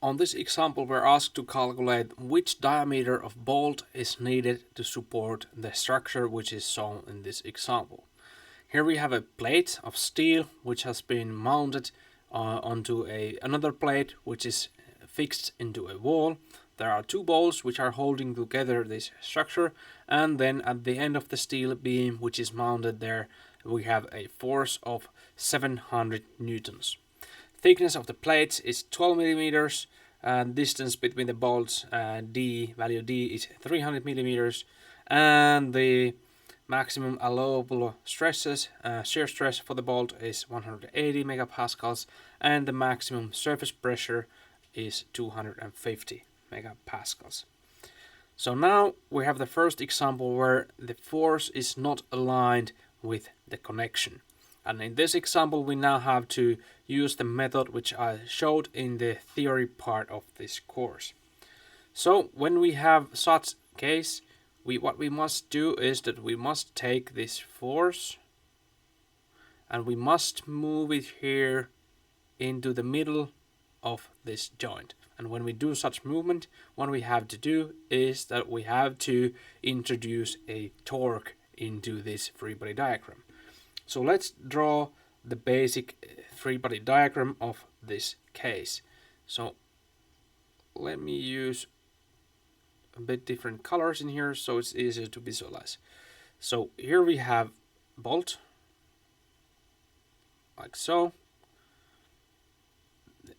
On this example, we're asked to calculate which diameter of bolt is needed to support the structure which is shown in this example. Here we have a plate of steel which has been mounted onto another plate which is fixed into a wall. There are two bolts which are holding together this structure, and then at the end of the steel beam which is mounted there, we have a force of 700 newtons. Thickness of the plates is 12 millimeters, and distance between the bolts, value D is 300 millimeters, and the maximum allowable stresses, shear stress for the bolt is 180 megapascals, and the maximum surface pressure is 250 megapascals. So now we have the first example where the force is not aligned with the connection. And in this example, we now have to use the method which I showed in the theory part of this course. So when we have such case, what we must do is that we must take this force and we must move it here into the middle of this joint. And when we do such movement, what we have to do is that we have to introduce a torque into this free body diagram. So let's draw the basic free body diagram of this case. So let me use a bit different colors in here so it's easier to visualize. So here we have bolt, like so.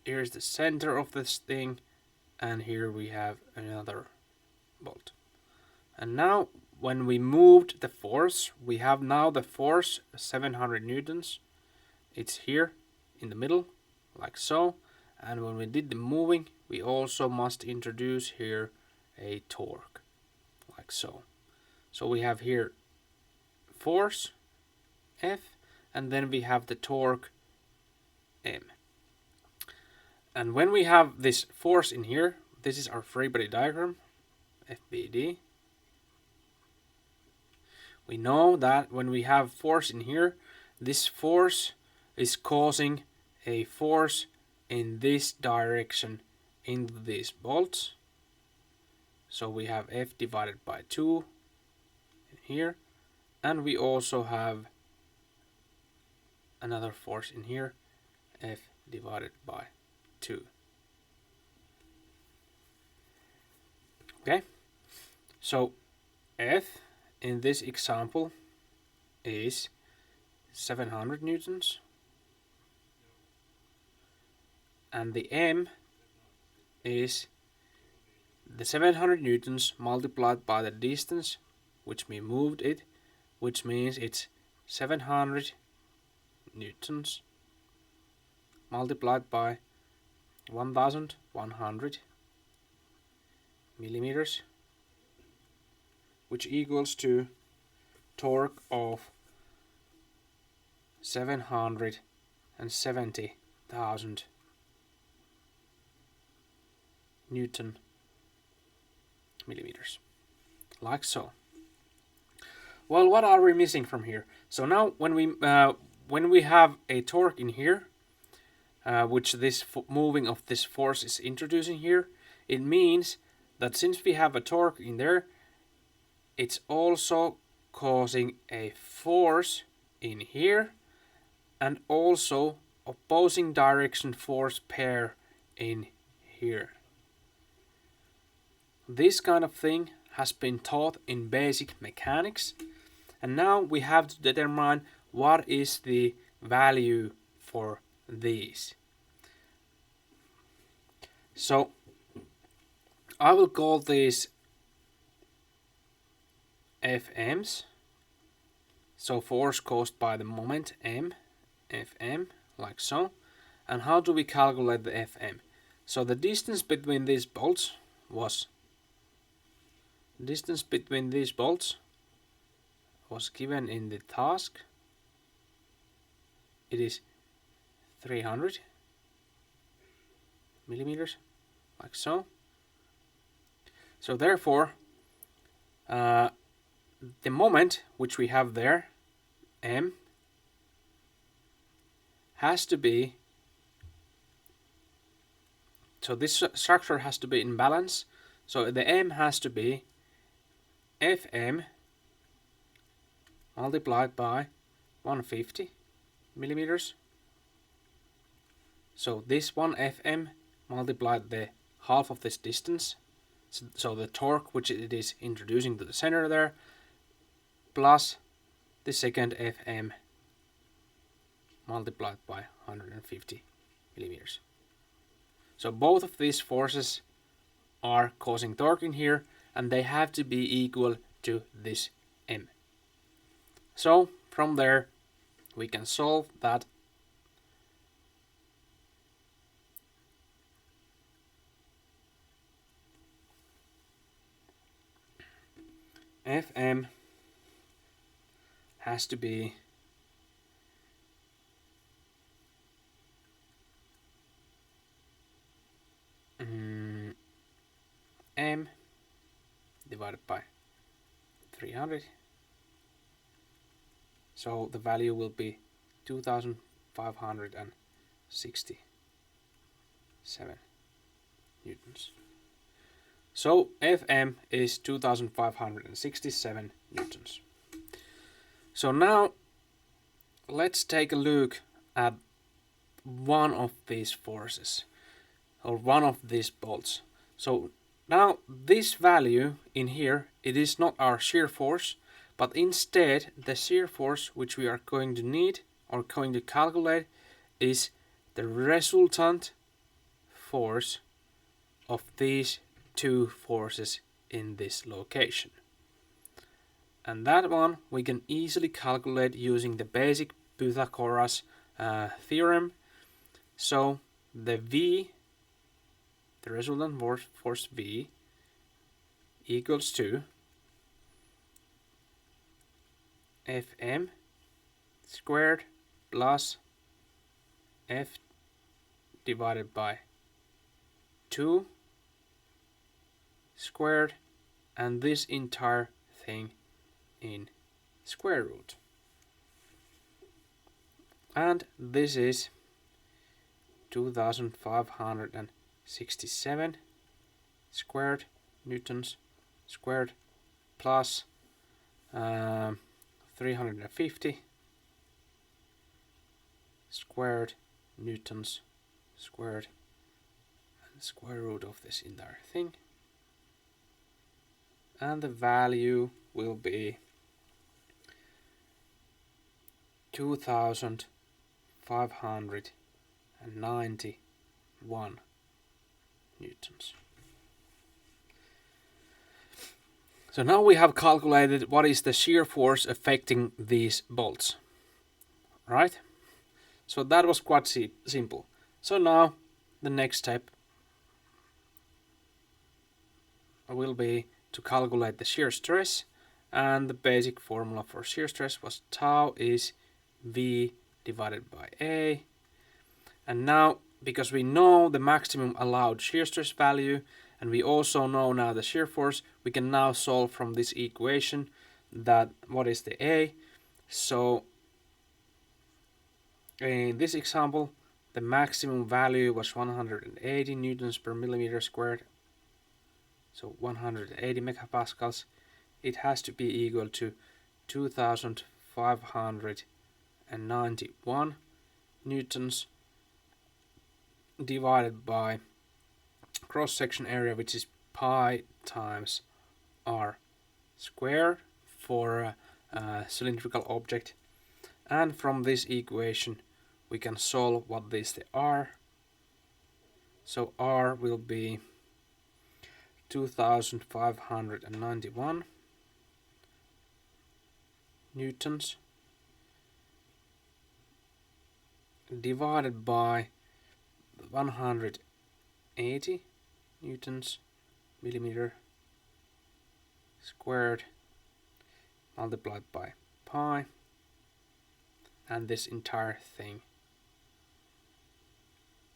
Here's the center of this thing, and here we have another bolt. And now when we moved the force, we have now the force 700 newtons. It's here in the middle, like so. And when we did the moving, we also must introduce here a torque, like so. So we have here force F, and then we have the torque M. And when we have this force in here, this is our free body diagram, FBD. We know that when we have force in here, this force is causing a force in this direction into these bolts. So we have F divided by 2 in here, and we also have another force in here, F divided by 2. Okay, so F in this example is 700 newtons, and the M is the 700 newtons multiplied by the distance which we moved it, which means it's 700 newtons multiplied by 1100 millimeters, which equals to torque of 770,000 Newton millimeters, like so. Well, what are we missing from here? So now when we have a torque in here, which this moving of this force is introducing here, it means that since we have a torque in there, it's also causing a force in here, and also opposing direction force pair in here. This kind of thing has been taught in basic mechanics, and now we have to determine what is the value for these. So I will call these FMs, so force caused by the moment M, Fm, like so. And how do we calculate the Fm? So the distance between these bolts was given in the task. It is 300 millimeters, like so. So therefore, the moment which we have there, M, has to be so this structure has to be in balance. So the M has to be Fm multiplied by 150 millimeters. So this 1 Fm multiplied the half of this distance, so the torque which it is introducing to the center there, plus the second Fm multiplied by 150 millimeters. So both of these forces are causing torque in here, and they have to be equal to this M. So from there we can solve that Fm has to be M divided by 300. So the value will be 2567 newtons. So Fm is 2567 newtons. So now let's take a look at one of these forces, or one of these bolts. So now this value in here, it is not our shear force, but instead the shear force which we are going to need or going to calculate is the resultant force of these two forces in this location. And that one we can easily calculate using the basic Pythagoras theorem. So the V, the resultant force V, equals to Fm squared plus F divided by 2 squared, and this entire thing in square root. And this is 2567 squared newtons squared plus 350 squared newtons squared, and the square root of this entire thing. And the value will be 2591 newtons. So now we have calculated what is the shear force affecting these bolts, right? So that was quite simple. So now the next step will be to calculate the shear stress, and the basic formula for shear stress was tau is V divided by A. And now, because we know the maximum allowed shear stress value, and we also know now the shear force, we can now solve from this equation that what is the A. So in this example, the maximum value was 180 newtons per millimeter squared, so 180 megapascals. It has to be equal to 2591 newtons divided by cross-section area, which is pi times r squared for a cylindrical object. And from this equation we can solve what these are. So r will be 2591 newtons divided by 180 newtons millimeter squared multiplied by pi, and this entire thing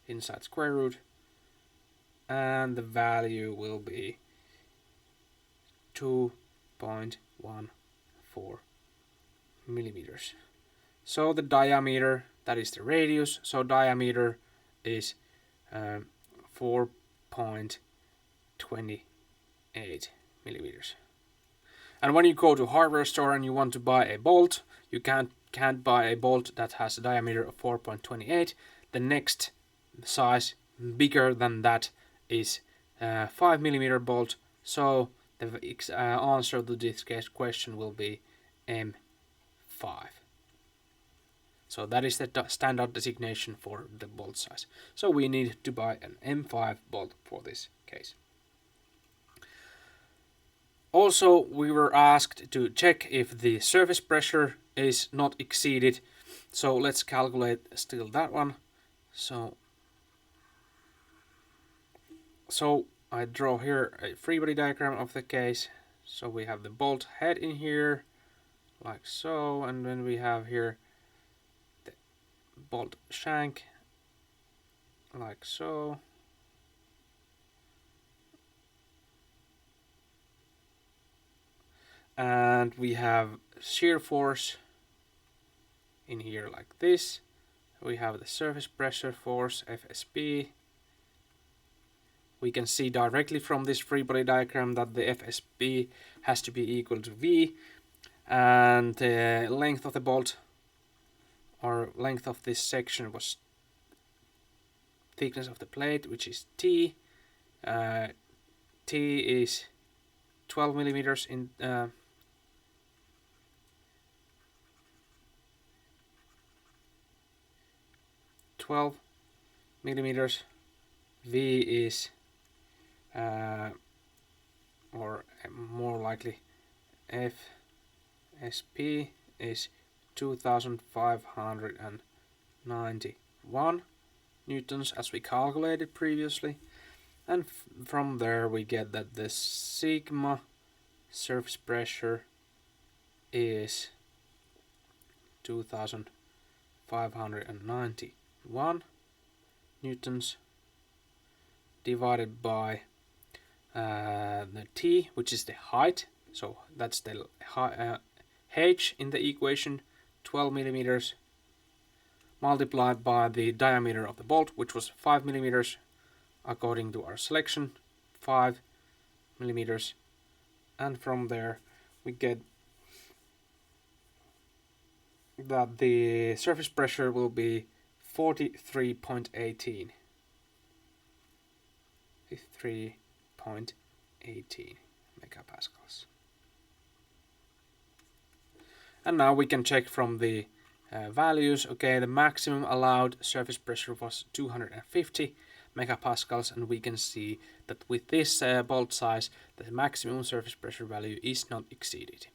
inside square root, and the value will be 2.14 millimeters. So the diameter, that is the radius, so diameter is 4.28 millimeters. And when you go to a hardware store and you want to buy a bolt, you can't buy a bolt that has a diameter of 4.28. The next size bigger than that is 5 millimeter bolt. So the answer to this question will be M5. So that is the standard designation for the bolt size. So we need to buy an M5 bolt for this case. Also, we were asked to check if the surface pressure is not exceeded. So let's calculate still that one. So I draw here a free body diagram of the case. So we have the bolt head in here, like so, and then we have here the bolt shank, like so. And we have shear force in here like this. We have the surface pressure force, FSP. We can see directly from this free body diagram that the FSP has to be equal to V, and the length of the bolt, or length of this section, was thickness of the plate, which is T. T is 12 millimeters in 12 millimeters. V is or more likely FSP is 2591 newtons, as we calculated previously, and from there we get that the sigma surface pressure is 2591 newtons divided by the T, which is the height. So that's the h in the equation, 12 millimeters, multiplied by the diameter of the bolt, which was 5 millimeters according to our selection, 5 millimeters, and from there we get that the surface pressure will be 43.18 megapascals. And now we can check from the values. Okay, the maximum allowed surface pressure was 250 megapascals, and we can see that with this bolt size, the maximum surface pressure value is not exceeded.